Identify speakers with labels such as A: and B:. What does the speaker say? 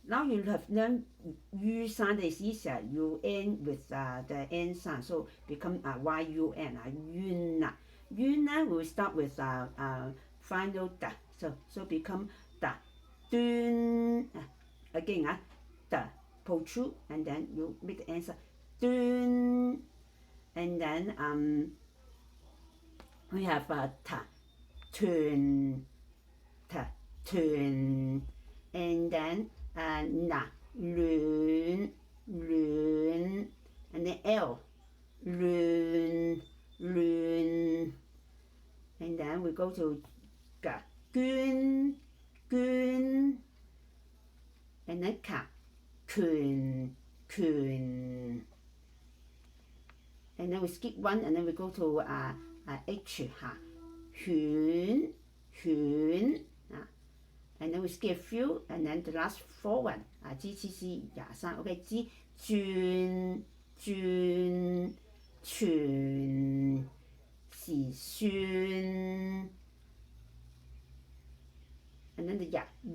A: Now you have learned yu sound is easier. You end with the n sound, so become yun yun. Yun will start with final da, so become da dun. Again da pull through, and then you make the answer dun, and then we have ta turn, and then na lun, and then l lun, and then we go to ga gun, and then ka kun, and then we skip one, and then we go to h hyun, and then we skip a few, and then the last four one g c c 23 okay g 轉全時算，and then the 日願